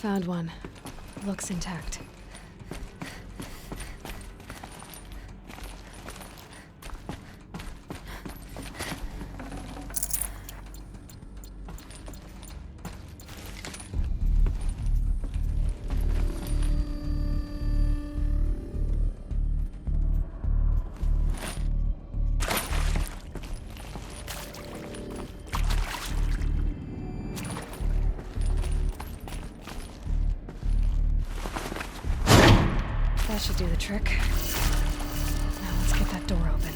Found one. Looks intact. That should do the trick. Now let's get that door open.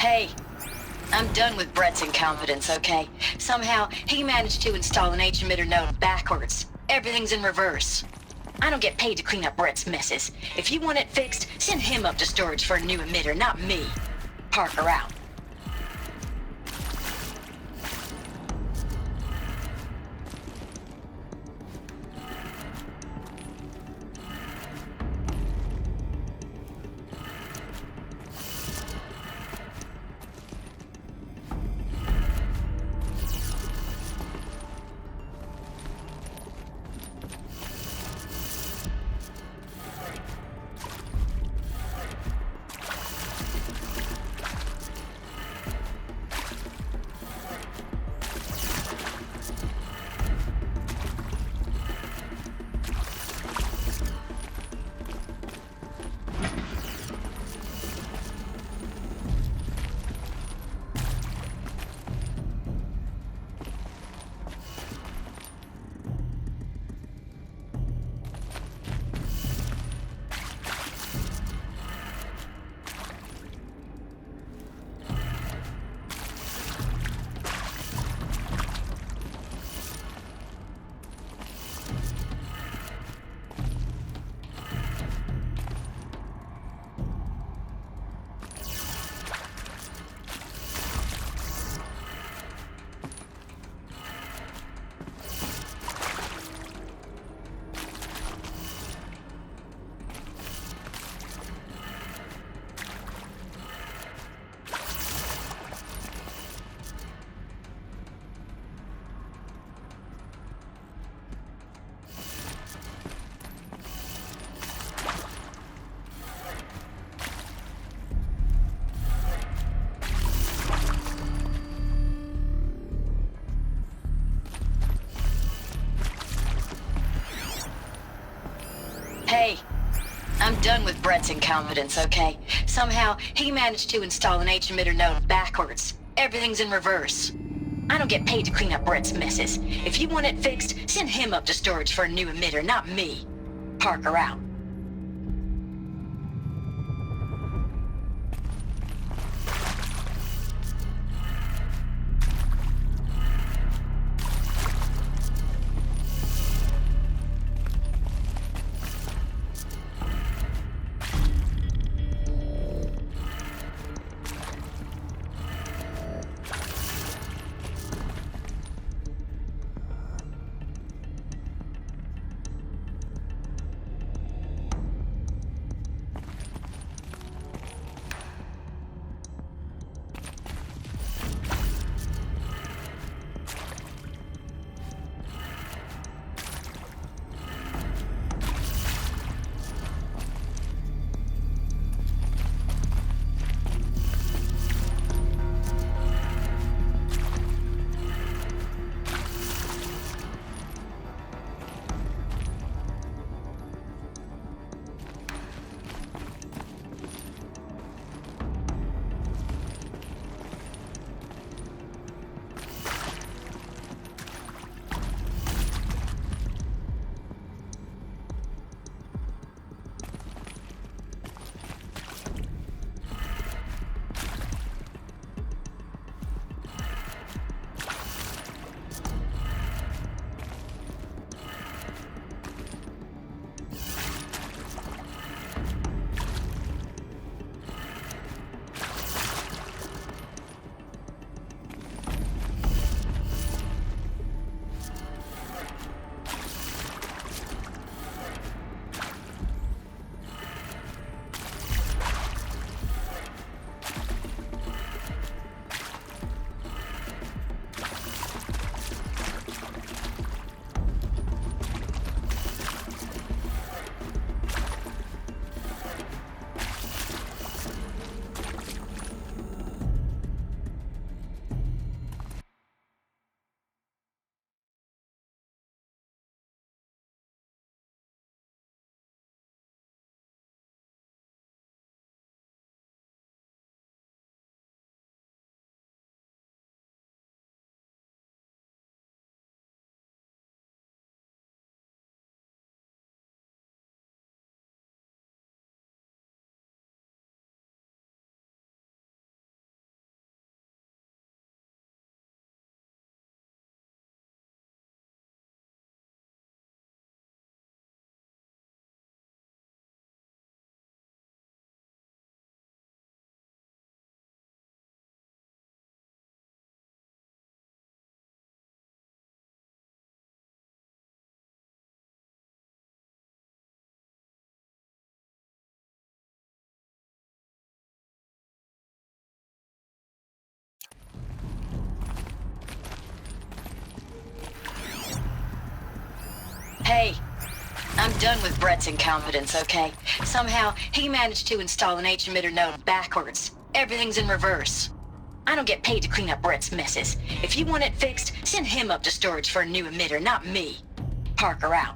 Hey, I'm done with Brett's incompetence, okay? Somehow, he managed to install an H-emitter node backwards. Everything's in reverse. I don't get paid to clean up Brett's messes. If you want it fixed, send him up to storage for a new emitter, not me. Parker out. Hey, I'm done with Brett's incompetence, okay? Somehow, he managed to install an H-emitter node backwards. Everything's in reverse. I don't get paid to clean up Brett's messes. If you want it fixed, send him up to storage for a new emitter, not me. Parker out. Hey, I'm done with Brett's incompetence, okay? Somehow, he managed to install an H-emitter node backwards. Everything's in reverse. I don't get paid to clean up Brett's messes. If you want it fixed, send him up to storage for a new emitter, not me. Parker out.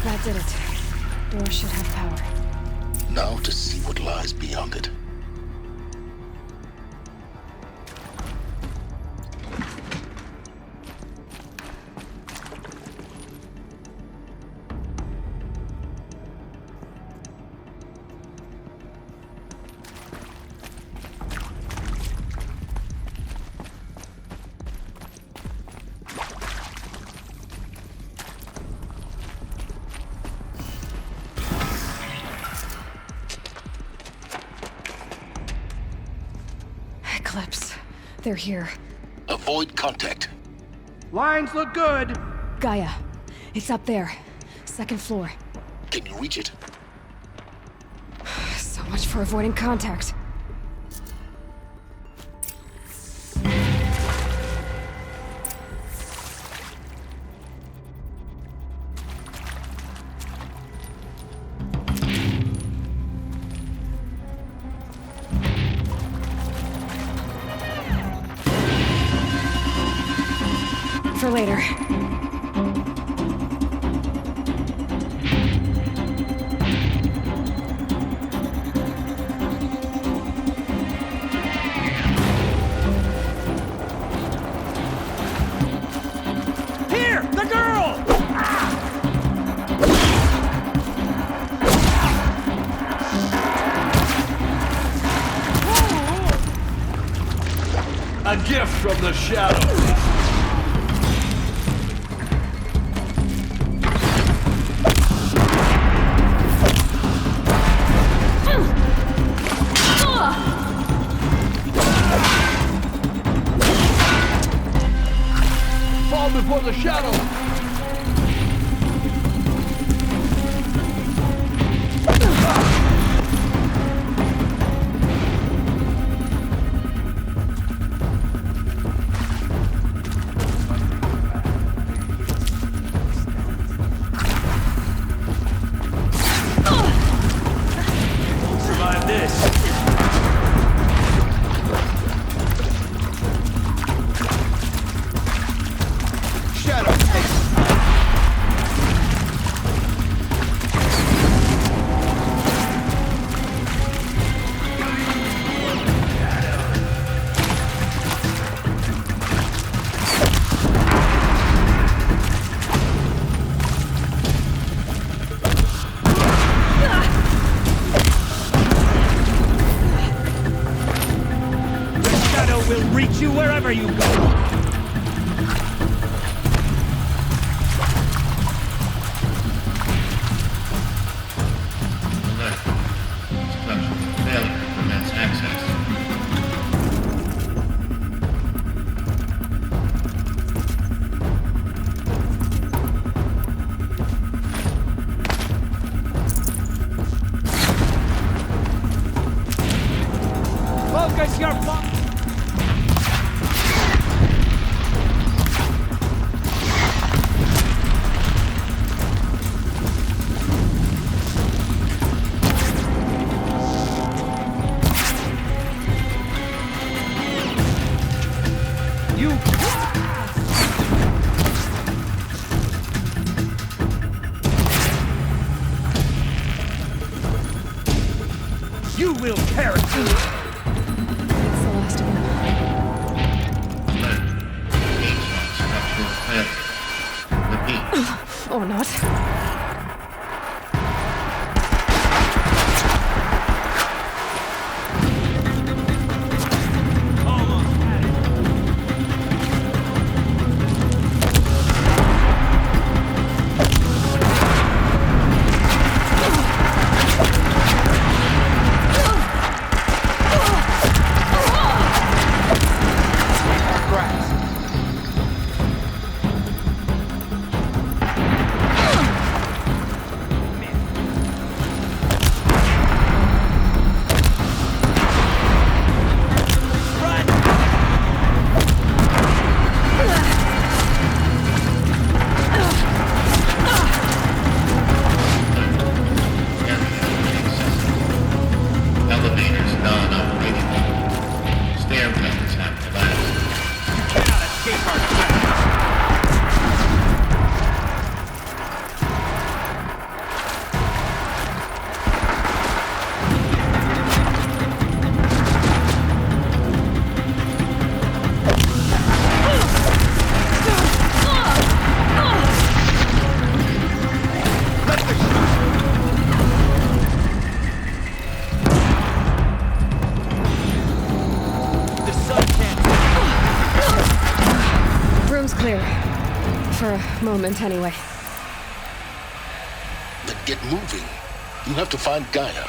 That did it. Door should have power. Now to see what lies beyond it. Eclipse. They're here. Avoid contact. Lines look good. Gaia. It's up there. Second floor. Can you reach it? So much for avoiding contact. For later. Here, the girl! A gift from the shadows. Fall before the shadow. Survive this. Will reach you wherever you go. Alert. Structure failure prevents access. Focus your fire. You will perish. It's the last of them. Alert. Gate structural failure. Repeat. Or not. moment anyway. Then get moving. You have to find Gaia.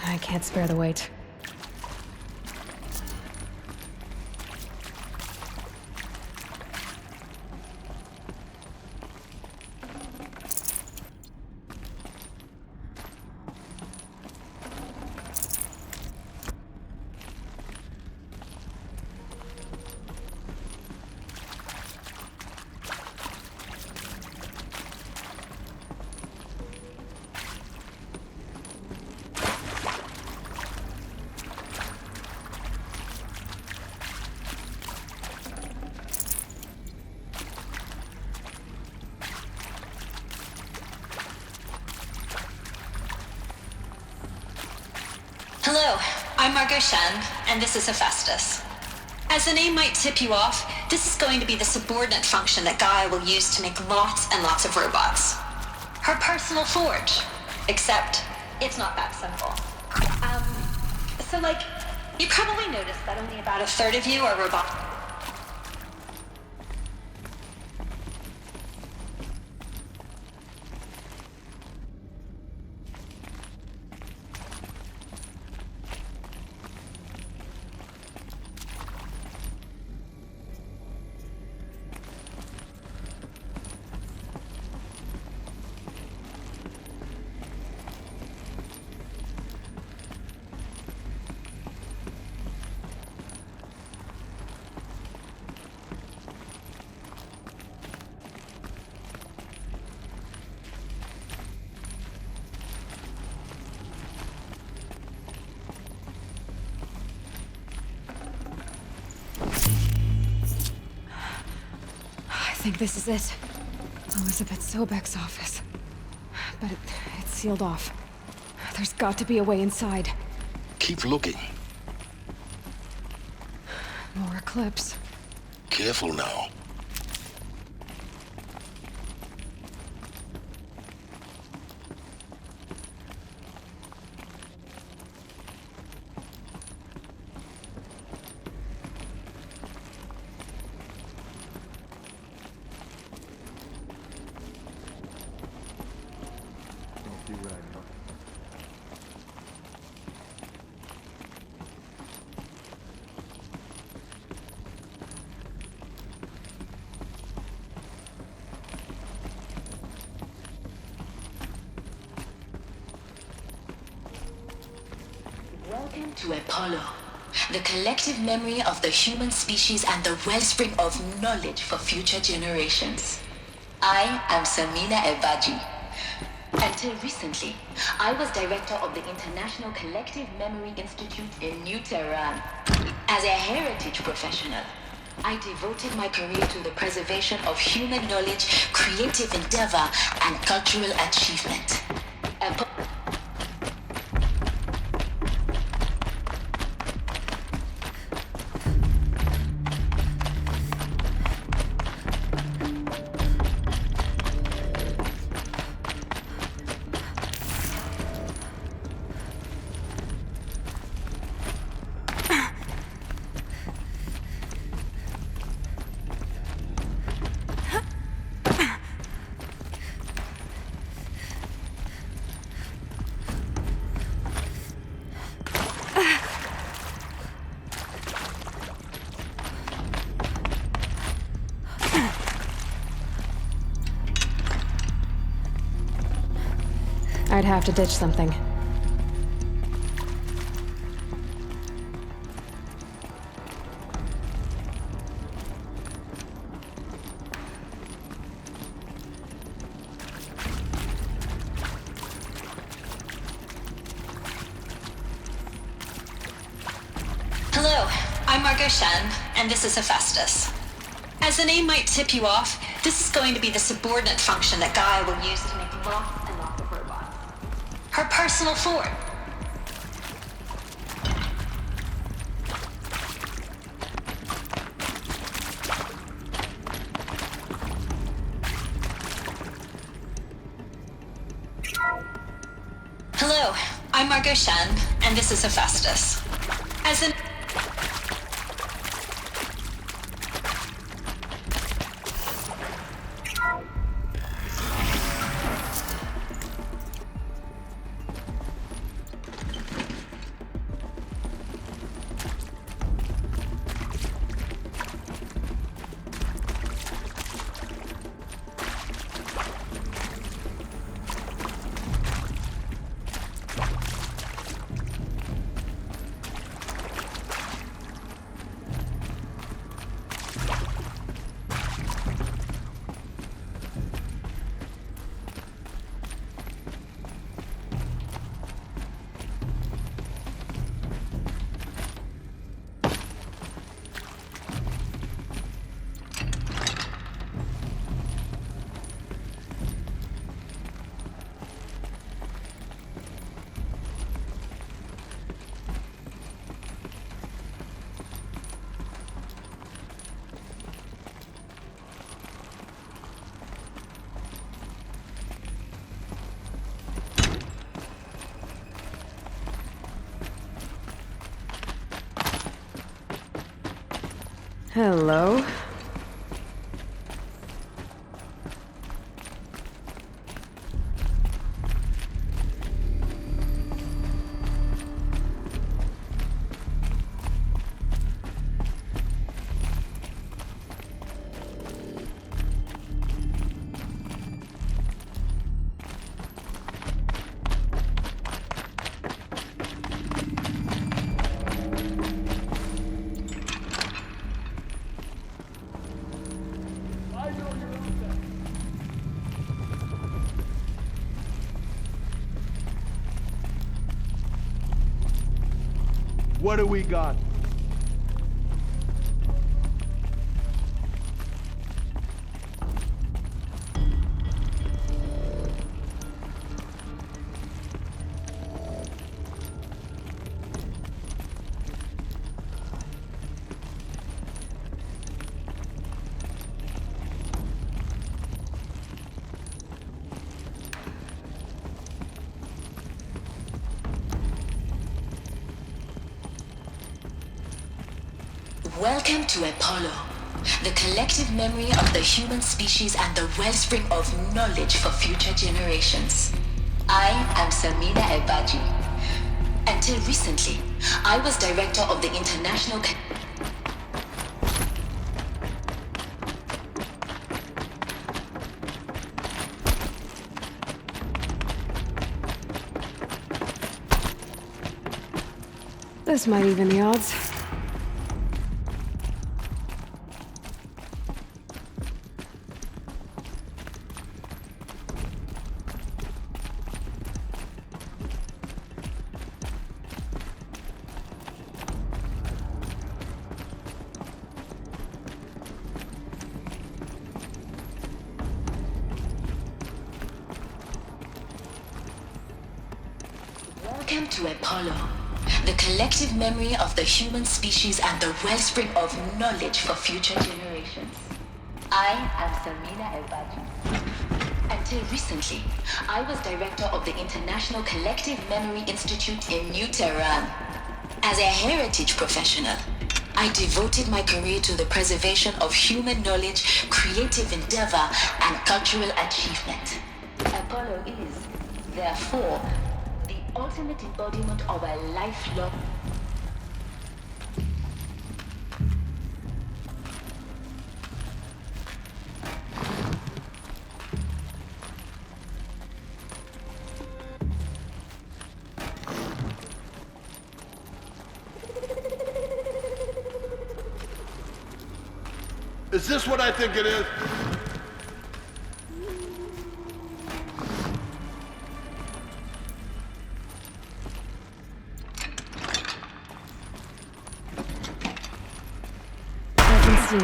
I can't spare the weight. Hello, I'm Margot Shen, and this is Hephaestus. As the name might tip you off, this is going to be the subordinate function that Gaia will use to make lots and lots of robots. Her personal forge. Except, it's not that simple. You probably noticed that only about a third of you are robots. I think this is it. Elizabeth Sobek's office. But it's sealed off. There's got to be a way inside. Keep looking. More Eclipse. Careful now. Welcome to Apollo, the collective memory of the human species and the wellspring of knowledge for future generations. I am Samina Ebaji. Until recently, I was director of the International Collective Memory Institute in New Tehran. As a heritage professional, I devoted my career to the preservation of human knowledge, creative endeavor, and cultural achievement. I'd have to ditch something. Margot Shen, and this is Hephaestus. As the name might tip you off, this is going to be the subordinate function that Gaia will use to make lots and lots of robots. Her personal Ford. Hello, I'm Margot Shen, and this is Hephaestus. As an Hello. What do we got? Welcome to Apollo, the collective memory of the human species and the wellspring of knowledge for future generations. I am Samina Ebaji. Until recently, I was director of the International This might even the odds. Welcome to Apollo, the collective memory of the human species and the wellspring of knowledge for future generations. I am Samina Ebaji. Until recently, I was director of the International Collective Memory Institute in New Tehran. As a heritage professional, I devoted my career to the preservation of human knowledge, creative endeavor, and cultural achievement. Apollo is, therefore, the ultimate embodiment of a lifelong. Is this what I think it is?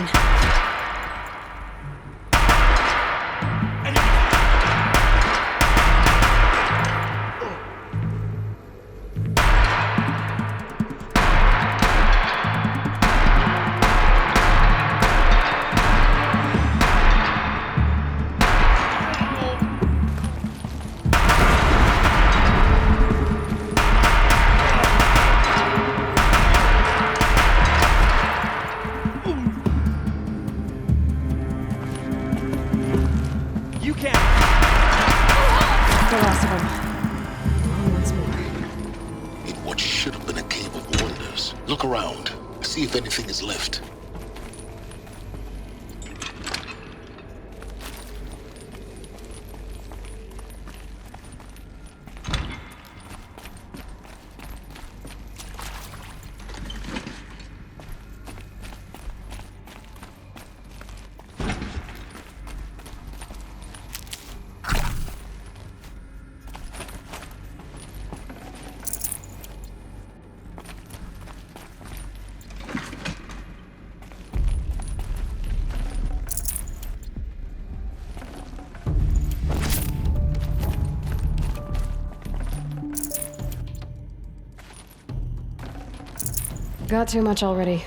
in. You can't. The last of them. On once more. In what should have been a cave of wonders. Look around. See if anything is left. Got too much already.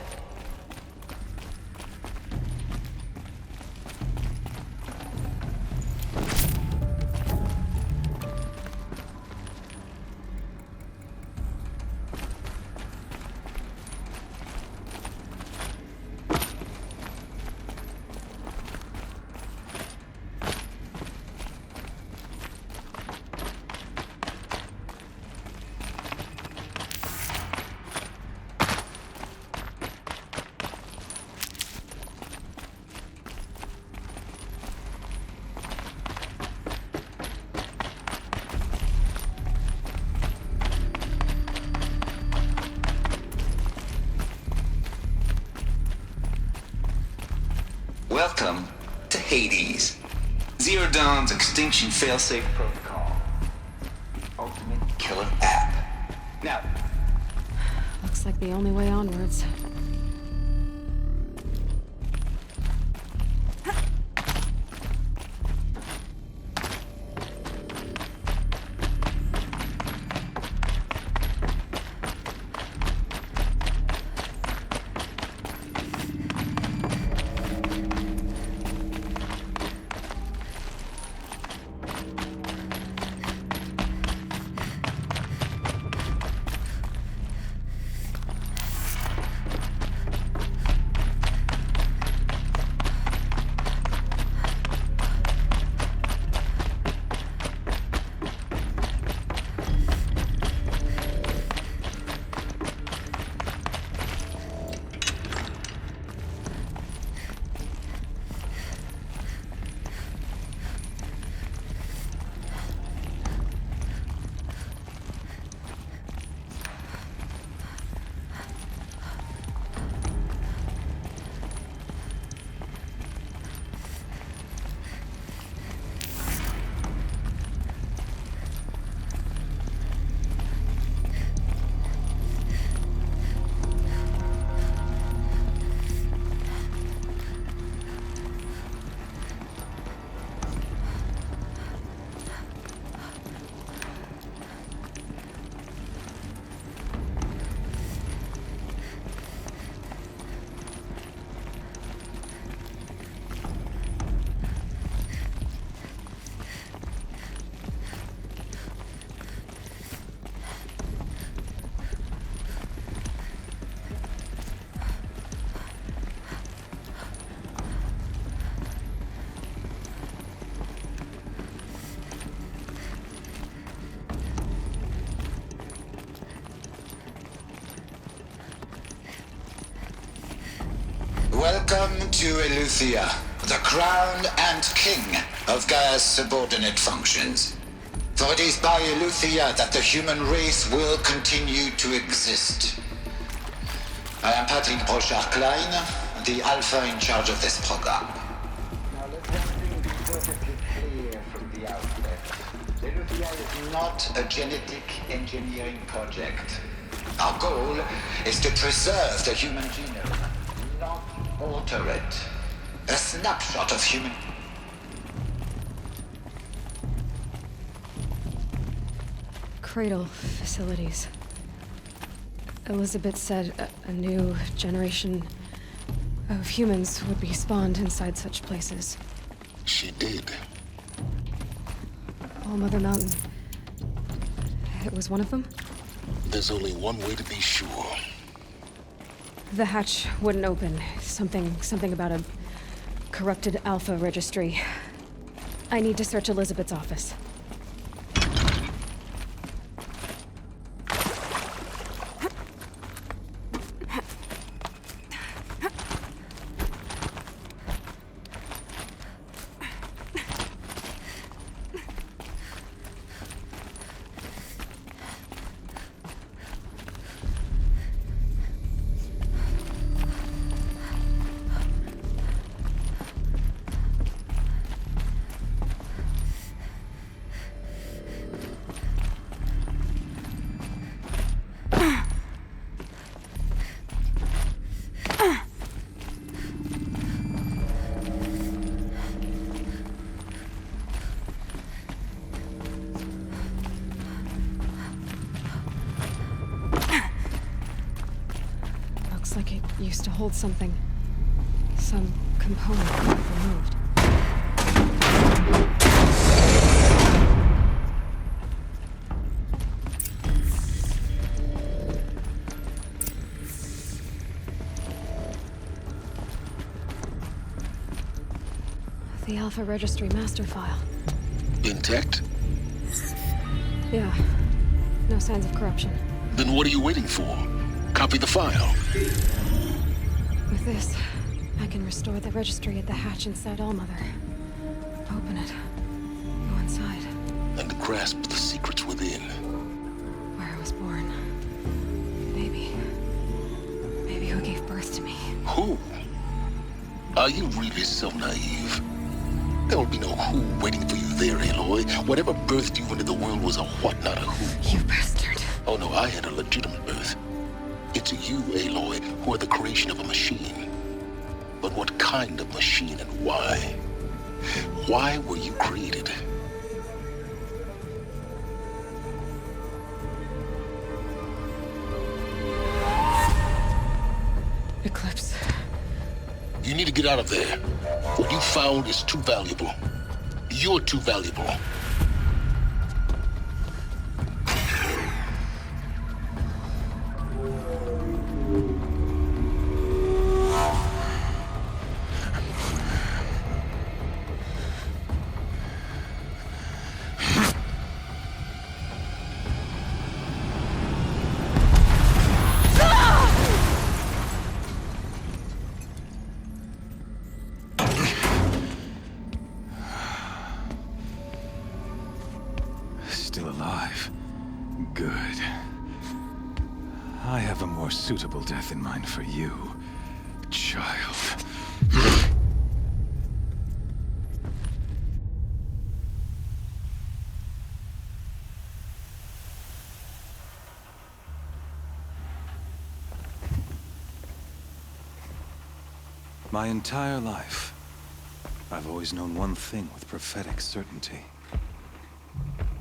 Welcome to Hades, Zero Dawn's extinction failsafe protocol. Ultimate killer app. Now, Looks like the only way onwards. Welcome to Eleuthia, the crown and king of Gaia's subordinate functions. For it is by Eleuthia that the human race will continue to exist. I am Patrick Brochard-Klein, the alpha in charge of this program. Now let one thing be perfectly clear from the outset. Eleuthia is not a genetic engineering project. Our goal is to preserve the human genome, not Alter it. A snapshot of human... Cradle facilities. Elizabeth said a new generation of humans would be spawned inside such places. She did. All Mother Mountain. It was one of them? There's only one way to be sure. The hatch wouldn't open. Something about a corrupted Alpha registry. I need to search Elizabeth's office. Looks like it used to hold something. Some component removed. The Alpha Registry master file. Intact? Yeah. No signs of corruption. Then what are you waiting for? Copy the file. With this, I can restore the registry at the hatch inside Allmother. Open it. Go inside. And grasp the secrets within. Where I was born. Maybe who gave birth to me. Who? Are you really so naive? There will be no who waiting for you there, Aloy. Whatever birthed you into the world was a what, not a who. You bastard. Oh no, I had a legitimate birth. It's you, Aloy, who are the creation of a machine. But what kind of machine and why? Why were you created? Eclipse. You need to get out of there. What you found is too valuable. You're too valuable. Still alive. Good. I have a more suitable death in mind for you, child. My entire life, I've always known one thing with prophetic certainty.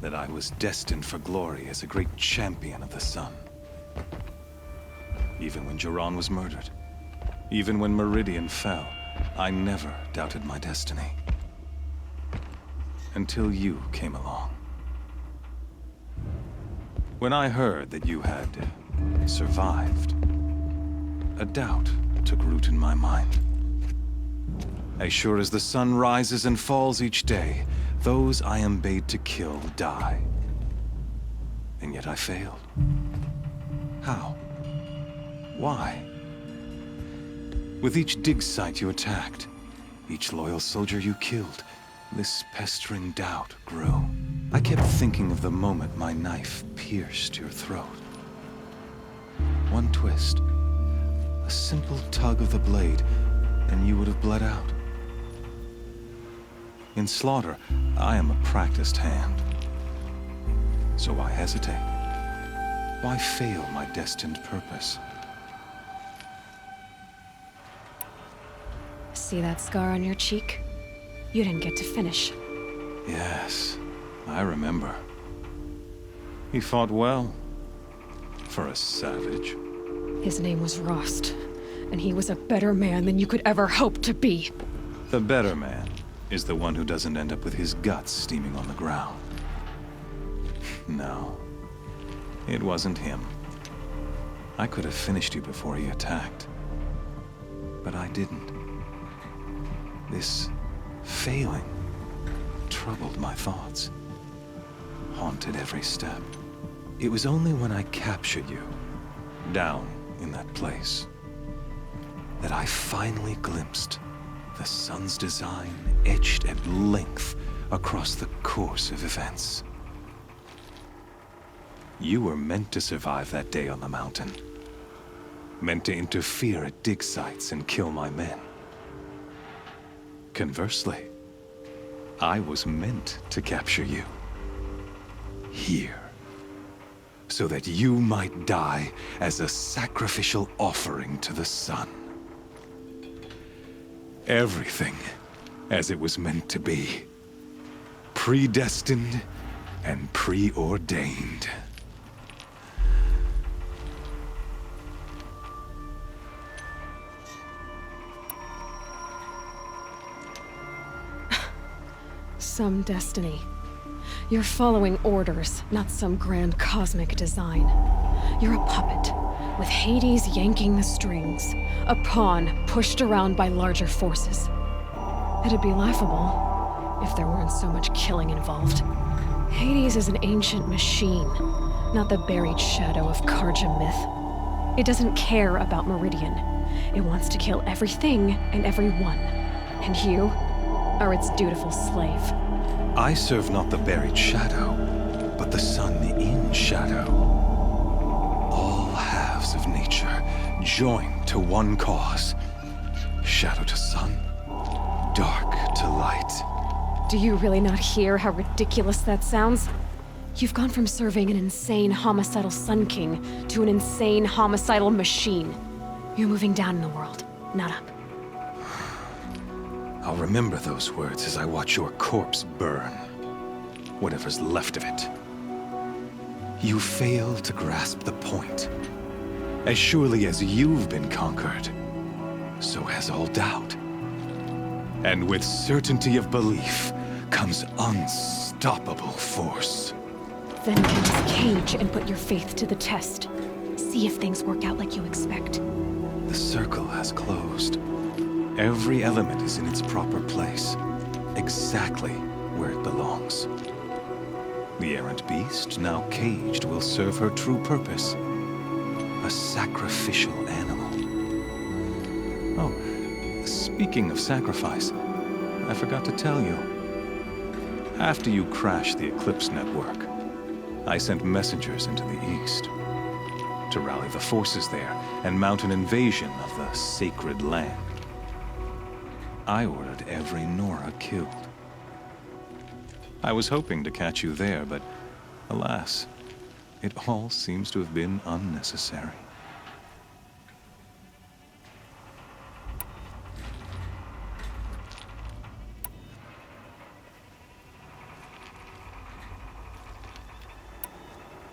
That I was destined for glory as a great champion of the sun. Even when Jiran was murdered, even when Meridian fell, I never doubted my destiny. Until you came along. When I heard that you had survived, a doubt took root in my mind. As sure as the sun rises and falls each day, those I am bade to kill die. And yet I failed. How? Why? With each dig site you attacked, each loyal soldier you killed, this pestering doubt grew. I kept thinking of the moment my knife pierced your throat. One twist, a simple tug of the blade, and you would have bled out. In slaughter, I am a practiced hand. So why hesitate? Why fail my destined purpose? See that scar on your cheek? You didn't get to finish. Yes, I remember. He fought well. For a savage. His name was Rost, and he was a better man than you could ever hope to be. The better man is the one who doesn't end up with his guts steaming on the ground. No, it wasn't him. I could have finished you before he attacked. But I didn't. This failing troubled my thoughts, haunted every step. It was only when I captured you, down in that place, that I finally glimpsed the sun's design etched at length across the course of events. You were meant to survive that day on the mountain. Meant to interfere at dig sites and kill my men. Conversely, I was meant to capture you. Here. So that you might die as a sacrificial offering to the sun. Everything as it was meant to be. Predestined and preordained. Some destiny. You're following orders, not some grand cosmic design. You're a puppet, with Hades yanking the strings, a pawn pushed around by larger forces. It'd be laughable if there weren't so much killing involved. Hades is an ancient machine, not the buried shadow of Karja myth. It doesn't care about Meridian. It wants to kill everything and everyone. And you are its dutiful slave. I serve not the buried shadow, but the sun in shadow. All halves of nature joined to one cause. Shadow to sun, dark to light. Do you really not hear how ridiculous that sounds? You've gone from serving an insane homicidal Sun King to an insane homicidal machine. You're moving down in the world, not up. I'll remember those words as I watch your corpse burn. Whatever's left of it. You fail to grasp the point. As surely as you've been conquered, so has all doubt. And with certainty of belief comes unstoppable force. Then get this cage and put your faith to the test. See if things work out like you expect. The circle has closed. Every element is in its proper place, exactly where it belongs. The errant beast, now caged, will serve her true purpose. A sacrificial animal. Oh, speaking of sacrifice, I forgot to tell you. After you crashed the Eclipse network, I sent messengers into the east to rally the forces there and mount an invasion of the sacred land. I ordered every Nora killed. I was hoping to catch you there, but alas, it all seems to have been unnecessary.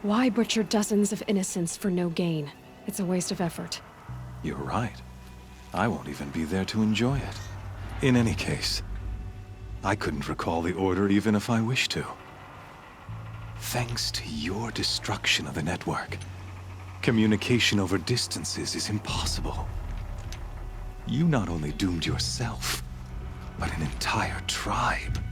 Why butcher dozens of innocents for no gain? It's a waste of effort. You're right. I won't even be there to enjoy it. In any case, I couldn't recall the order even if I wished to. Thanks to your destruction of the network, communication over distances is impossible. You not only doomed yourself, but an entire tribe.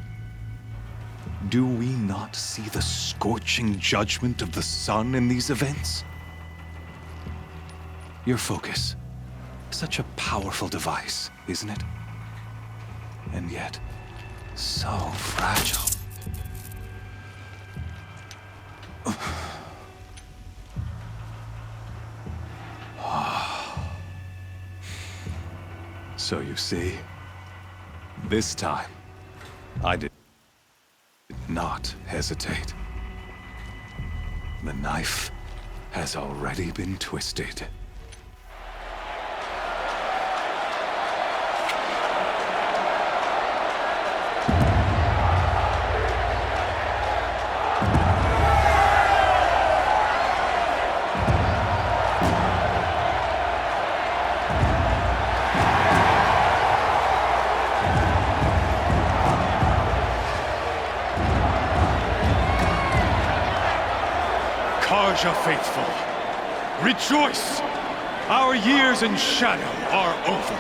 Do we not see the scorching judgment of the sun in these events? Your focus. Such a powerful device, isn't it? And yet, so fragile. So you see, this time, I did not hesitate. The knife has already been twisted. Raja faithful, rejoice! Our years in shadow are over.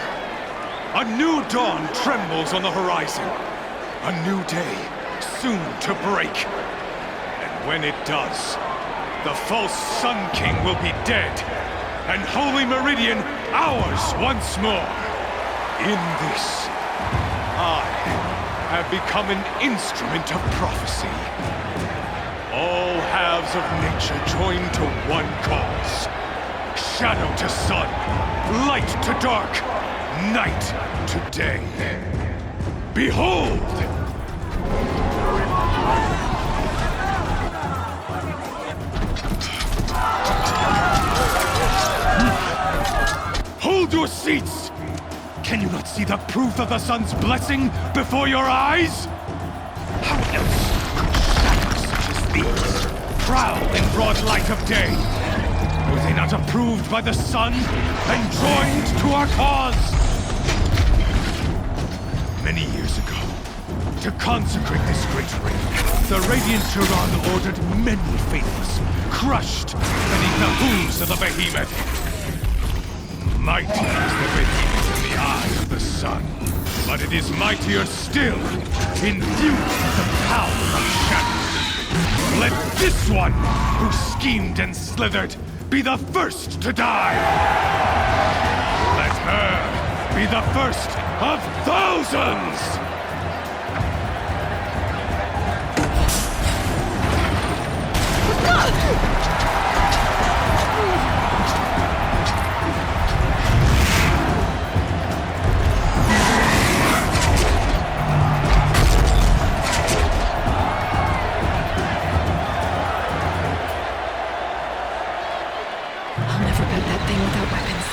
A new dawn trembles on the horizon. A new day soon to break. And when it does, the false Sun King will be dead, and Holy Meridian ours once more. In this, I have become an instrument of prophecy. All halves of nature join to one cause. Shadow to sun, light to dark, night to day. Behold! Hold your seats! Can you not see the proof of the sun's blessing before your eyes? How else could shadows such as these prowl in broad light of day? Were they not approved by the sun and joined to our cause? Many years ago, to consecrate this great ring, the Radiant Turan ordered many faithless, crushed beneath the hooves of the behemoth. Mighty is the behemoth in the eye of the sun, but it is mightier still, infused with the power of shadow. Let this one, who schemed and slithered, be the first to die! Let her be the first of thousands! I'll never build that thing without weapons.